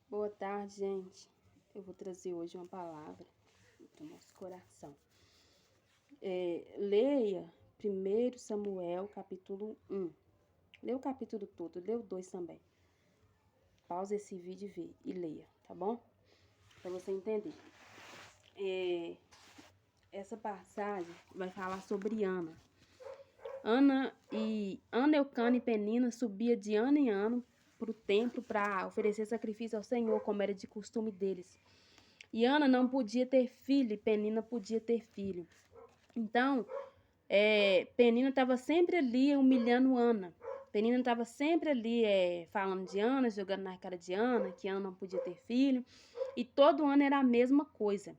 Boa tarde, gente. Eu vou trazer hoje uma palavra para o nosso coração. Leia 1 Samuel, capítulo 1. Lê o capítulo todo, lê o 2 também. Pausa esse vídeo e leia, tá bom? Para você entender. Essa passagem vai falar sobre Ana. Ana, Eucana e Penina subia de ano em ano para o templo para oferecer sacrifício ao Senhor, como era de costume deles. E Ana não podia ter filho, e Penina podia ter filho. Então, Penina estava sempre ali humilhando Ana. Penina estava sempre ali falando de Ana, jogando na cara de Ana, que Ana não podia ter filho. E todo ano era a mesma coisa.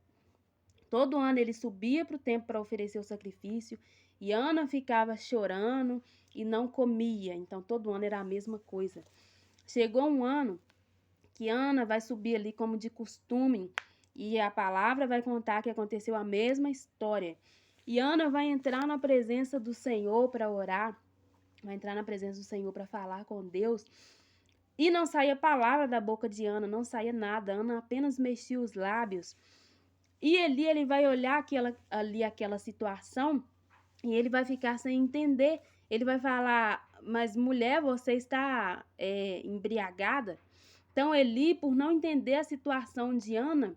Todo ano ele subia para o templo para oferecer o sacrifício. E Ana ficava chorando e não comia. Então, todo ano era a mesma coisa. Chegou um ano que Ana vai subir ali como de costume. E a palavra vai contar que aconteceu a mesma história. E Ana vai entrar na presença do Senhor para orar. Vai entrar na presença do Senhor para falar com Deus. E não saía palavra da boca de Ana, não saía nada. Ana apenas mexia os lábios. E ele vai olhar aquela situação e ele vai ficar sem entender. Ele vai falar, mas mulher, você está embriagada? Então, Eli, por não entender a situação de Ana,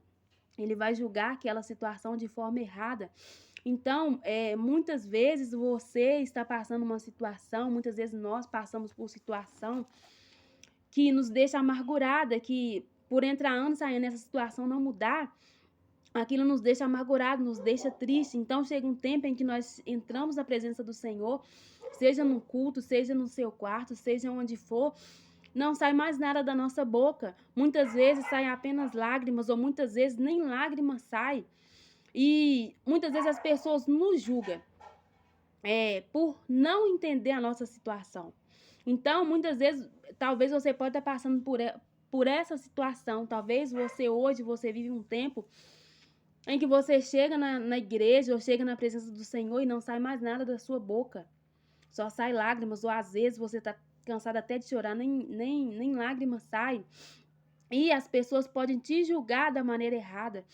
ele vai julgar aquela situação de forma errada. Então, muitas vezes você está passando uma situação, muitas vezes nós passamos por situação que nos deixa amargurada, que por entrar anos saindo nessa situação não mudar, aquilo nos deixa amargurado, nos deixa triste. Então chega um tempo em que nós entramos na presença do Senhor, seja no culto, seja no seu quarto, seja onde for, não sai mais nada da nossa boca. Muitas vezes saem apenas lágrimas, ou muitas vezes nem lágrimas sai. E muitas vezes as pessoas nos julgam por não entender a nossa situação. Então, muitas vezes, talvez você pode estar passando por essa situação. Talvez você vive um tempo em que você chega na igreja ou chega na presença do Senhor e não sai mais nada da sua boca. Só sai lágrimas, ou às vezes você está cansado até de chorar, nem lágrimas sai. E as pessoas podem te julgar da maneira errada.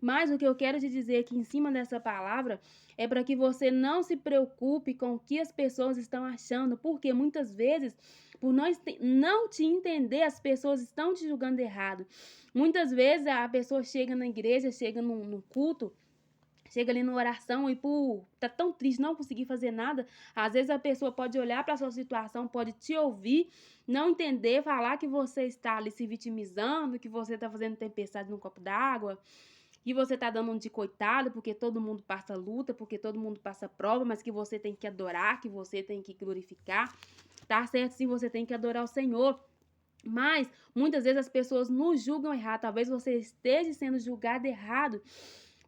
Mas o que eu quero te dizer aqui em cima dessa palavra é para que você não se preocupe com o que as pessoas estão achando, porque muitas vezes, por não te entender, as pessoas estão te julgando errado. Muitas vezes a pessoa chega na igreja, chega num culto, chega ali na oração e por tá tão triste, não conseguir fazer nada, às vezes a pessoa pode olhar para sua situação, pode te ouvir, não entender, falar que você está ali se vitimizando, que você está fazendo tempestade num copo d'água, que você tá dando um de coitado, porque todo mundo passa luta, porque todo mundo passa prova, mas que você tem que adorar, que você tem que glorificar. Tá certo, sim, você tem que adorar o Senhor. Mas muitas vezes as pessoas nos julgam errado. Talvez você esteja sendo julgado errado.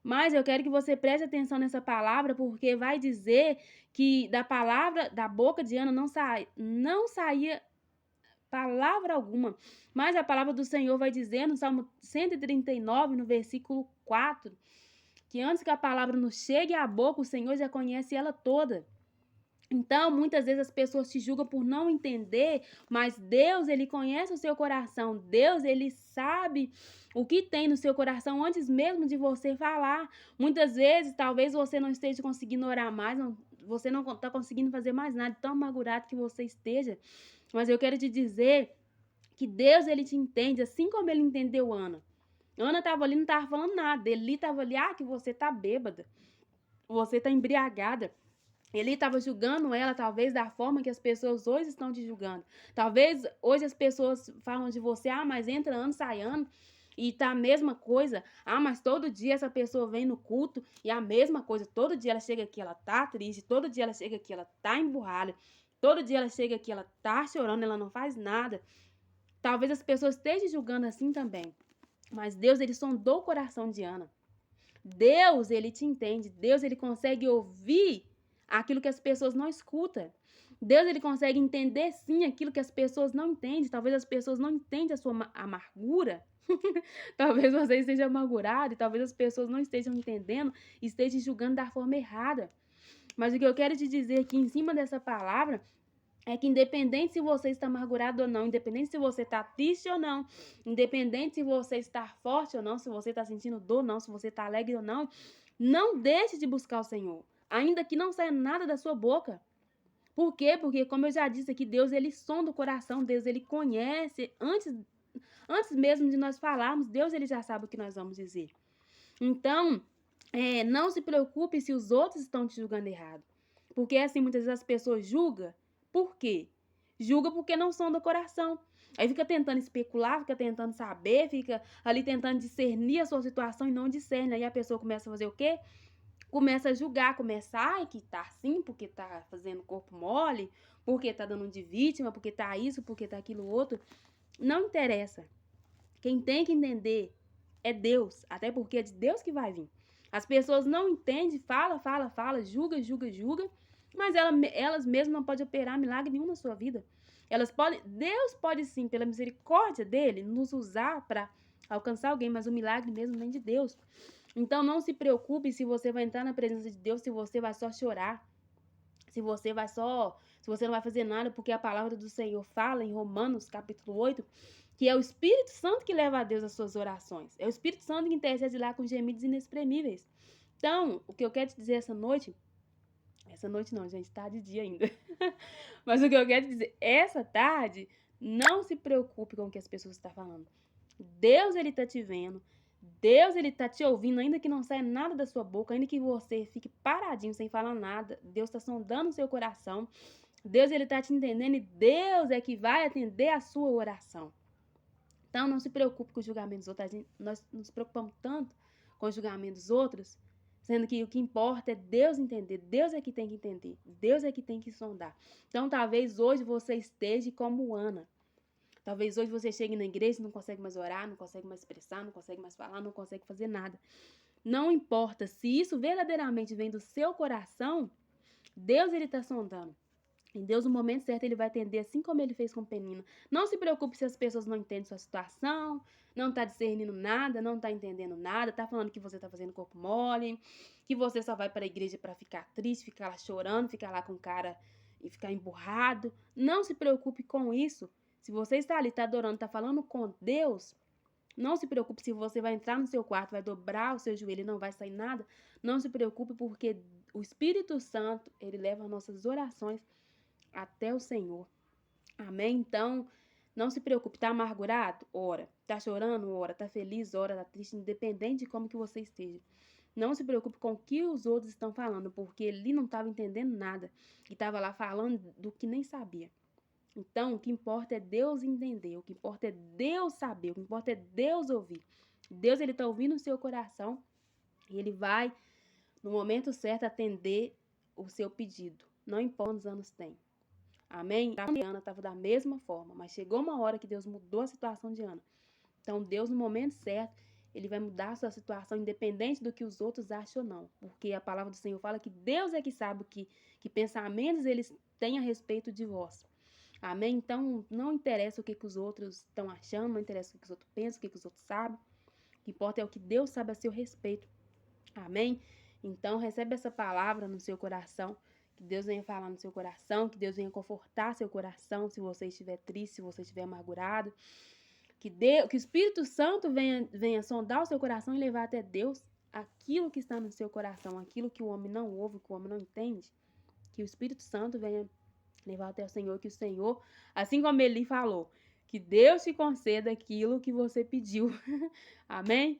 Mas eu quero que você preste atenção nessa palavra, porque vai dizer que da palavra, da boca de Ana não saía palavra alguma. Mas a palavra do Senhor vai dizer no Salmo 139, no versículo 4, que antes que a palavra nos chegue à boca, o Senhor já conhece ela toda. Então, muitas vezes as pessoas te julgam por não entender, mas Deus, ele conhece o seu coração. Deus, ele sabe o que tem no seu coração antes mesmo de você falar. Muitas vezes, talvez você não esteja conseguindo orar mais, você não está conseguindo fazer mais nada, tão amargurado que você esteja. Mas eu quero te dizer que Deus, ele te entende, assim como ele entendeu Ana. Ana estava ali, não estava falando nada. Eli estava ali, que você está bêbada, você está embriagada. Ele estava julgando ela, talvez, da forma que as pessoas hoje estão te julgando. Talvez hoje as pessoas falam de você, mas entra ano, sai ano, e tá a mesma coisa. Mas todo dia essa pessoa vem no culto e a mesma coisa. Todo dia ela chega aqui, ela tá triste. Todo dia ela chega aqui, ela tá emburrada. Todo dia ela chega aqui, ela tá chorando, ela não faz nada. Talvez as pessoas estejam julgando assim também. Mas Deus, ele sondou o coração de Ana. Deus, ele te entende. Deus, ele consegue ouvir aquilo que as pessoas não escutam. Deus, ele consegue entender, sim, aquilo que as pessoas não entendem. Talvez as pessoas não entendam a sua amargura. Talvez você esteja amargurado e talvez as pessoas não estejam entendendo e estejam julgando da forma errada. Mas o que eu quero te dizer aqui em cima dessa palavra é que independente se você está amargurado ou não, independente se você está triste ou não, independente se você está forte ou não, se você está sentindo dor ou não, se você está alegre ou não, não deixe de buscar o Senhor, ainda que não saia nada da sua boca. Por quê? Porque, como eu já disse aqui, Deus, ele sonda o coração, Deus, ele conhece, antes mesmo de nós falarmos, Deus, ele já sabe o que nós vamos dizer. Então, não se preocupe se os outros estão te julgando errado. Porque, assim, muitas vezes as pessoas julgam. Por quê? Julga porque não sonda o coração. Aí fica tentando especular, fica tentando saber, fica ali tentando discernir a sua situação e não discerne. Aí a pessoa começa a fazer o quê? Começa a julgar, começa, ai, que tá assim, porque tá fazendo corpo mole, porque tá dando de vítima, porque tá isso, porque tá aquilo outro. Não interessa. Quem tem que entender é Deus, até porque é de Deus que vai vir. As pessoas não entendem, fala, julga, mas elas mesmas não podem operar milagre nenhum na sua vida. Deus pode sim, pela misericórdia dele, nos usar para alcançar alguém, mas o milagre mesmo vem de Deus. Então não se preocupe se você vai entrar na presença de Deus, se você vai só chorar, se você não vai fazer nada, porque a palavra do Senhor fala em Romanos capítulo 8, que é o Espírito Santo que leva a Deus as suas orações. É o Espírito Santo que intercede lá com gemidos inexprimíveis. Então, o que eu quero te dizer essa noite não, gente, tá de dia ainda. Mas o que eu quero te dizer, essa tarde, não se preocupe com o que as pessoas estão falando. Deus, ele tá te vendo. Deus, ele tá te ouvindo, ainda que não saia nada da sua boca, ainda que você fique paradinho sem falar nada. Deus tá sondando o seu coração. Deus, ele tá te entendendo e Deus é que vai atender a sua oração. Então, não se preocupe com o julgamento dos outros. Nós nos preocupamos tanto com o julgamento dos outros, sendo que o que importa é Deus entender. Deus é que tem que entender. Deus é que tem que sondar. Então, talvez hoje você esteja como Ana. Talvez hoje você chegue na igreja e não consegue mais orar, não consegue mais expressar, não consegue mais falar, não consegue fazer nada. Não importa se isso verdadeiramente vem do seu coração, Deus, ele está sondando. Em Deus, no momento certo, ele vai atender assim como ele fez com Penina. Não se preocupe se as pessoas não entendem sua situação, não tá discernindo nada, não tá entendendo nada, tá falando que você tá fazendo corpo mole, que você só vai para a igreja para ficar triste, ficar lá chorando, ficar lá com cara e ficar emburrado. Não se preocupe com isso. Se você está ali, tá adorando, tá falando com Deus, não se preocupe se você vai entrar no seu quarto, vai dobrar o seu joelho e não vai sair nada. Não se preocupe porque o Espírito Santo, ele leva as nossas orações até o Senhor. Amém? Então, não se preocupe. Tá amargurado? Ora. Tá chorando? Ora. Tá feliz? Ora. Tá triste? Independente de como que você esteja. Não se preocupe com o que os outros estão falando, porque ele não estava entendendo nada. E estava lá falando do que nem sabia. Então, o que importa é Deus entender. O que importa é Deus saber. O que importa é Deus ouvir. Deus, ele está ouvindo o seu coração. E ele vai, no momento certo, atender o seu pedido. Não importa quantos anos tem. Amém? A Ana estava da mesma forma, mas chegou uma hora que Deus mudou a situação de Ana. Então, Deus, no momento certo, ele vai mudar a sua situação, independente do que os outros acham ou não. Porque a palavra do Senhor fala que Deus é que sabe que pensamentos eles têm a respeito de vós. Amém? Então, não interessa o que os outros estão achando, não interessa o que os outros pensam, o que os outros sabem. O que importa é o que Deus sabe a seu respeito. Amém? Então, recebe essa palavra no seu coração. Que Deus venha falar no seu coração, que Deus venha confortar seu coração se você estiver triste, se você estiver amargurado. Que o Espírito Santo venha sondar o seu coração e levar até Deus aquilo que está no seu coração, aquilo que o homem não ouve, que o homem não entende. Que o Espírito Santo venha levar até o Senhor, que o Senhor, assim como ele falou, que Deus te conceda aquilo que você pediu. Amém?